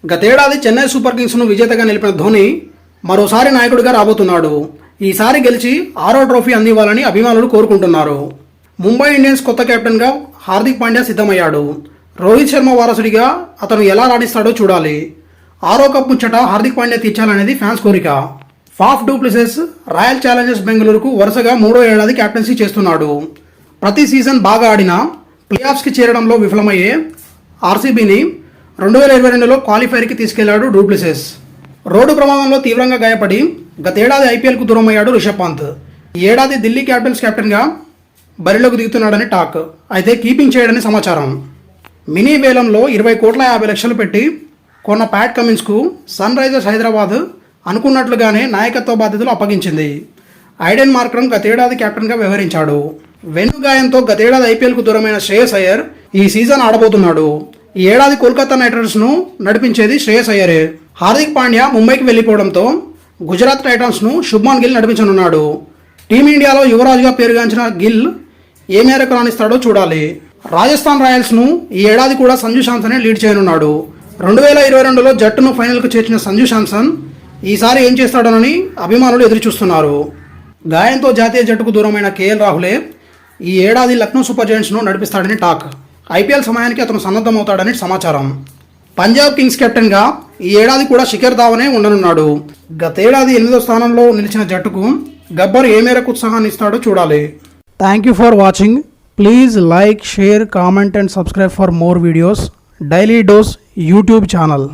గతేడాది చెన్నై సూపర్ కింగ్స్ను విజేతగా నిలిపిన ధోని మరోసారి నాయకుడిగా రాబోతున్నాడు. ఈసారి గెలిచి 6వ ట్రోఫీ అందివ్వాలని అభిమానులు కోరుకుంటున్నారు. ముంబై ఇండియన్స్ కొత్త కెప్టెన్గా హార్దిక్ పాండ్యా సిద్ధమయ్యాడు. రోహిత్ శర్మ వారసుడిగా అతను ఎలా రాణిస్తాడో చూడాలి. 6వ కప్ ముచ్చట హార్దిక్ పాండ్యా తీర్చాలనేది ఫ్యాన్స్ కోరిక. Faf du Plessis royal Challengers బెంగళూరుకు వరుసగా 3వ ఏడాది కెప్టెన్సీ చేస్తున్నాడు. ప్రతి సీజన్ బాగా ఆడినా ప్లేఆఫ్స్కి చేరడంలో విఫలమయ్యే ఆర్సీబీని 2022లో క్వాలిఫైర్కి తీసుకెళ్లాడు డు ప్లెసిస్. రోడ్డు ప్రమాదంలో తీవ్రంగా గాయపడి గతేడాది ఐపీఎల్కు దూరమయ్యాడు రిషబ్ పంత్. ఈ ఏడాది ఢిల్లీ క్యాపిటల్స్ కెప్టెన్గా బరిలోకి దిగుతున్నాడని టాక్. అయితే కీపింగ్ చేయడని సమాచారం. మినీ వేలంలో 20,50,00,000 పెట్టి కొన్న ప్యాట్ కమిన్స్కు సన్ రైజర్స్ హైదరాబాద్ అనుకున్నట్లుగానే నాయకత్వ బాధ్యతలు అప్పగించింది. ఐడెన్ మార్క్రమ్ గతేడాది కెప్టెన్గా వ్యవహరించాడు. వెన్ను గాయంతో గతేడాది ఐపీఎల్కు దూరమైన శ్రేయస్ అయ్యర్ ఈ సీజన్ ఆడబోతున్నాడు. ఈ ఏడాది కోల్కతా నైట్ రైడర్స్ను నడిపించేది శ్రేయస్ అయ్యరే. హార్దిక్ పాండ్యా ముంబైకి వెళ్లిపోవడంతో గుజరాత్ టైటాన్స్ను శుభ్మాన్ గిల్ నడిపించనున్నాడు. టీమిండియాలో యువరాజుగా పేరుగాంచిన గిల్ ఏ మేరకు రాణిస్తాడో చూడాలి. రాజస్థాన్ రాయల్స్ను ఈ ఏడాది కూడా సంజు శాంసనే లీడ్ చేయనున్నాడు. 2022లో జట్టును ఫైనల్కు చేర్చిన సంజు శాంసన్ ఈసారి ఏం చేస్తాడోనని అభిమానులు ఎదురుచూస్తున్నారు. గాయంతో జాతీయ జట్టుకు దూరమైన కేఎల్ రాహులే ఈ ఏడాది లక్నో సూపర్ జైంట్స్ను నడిపిస్తాడని టాక్. ఐపీఎల్ సమయానికి అతను సన్నద్ధమవుతాడని సమాచారం. పంజాబ్ కింగ్స్ కెప్టెన్గా ఈ ఏడాది కూడా శిఖర్ ధావనే ఉండనున్నాడు. గతేడాది 8వ స్థానంలో నిలిచిన జట్టుకు గబ్బర్ ఏ మేరకు ఉత్సాహాన్ని ఇస్తాడో చూడాలి. Thank you for watching. Please like, share, comment and subscribe for more videos. Daily dose YouTube channel.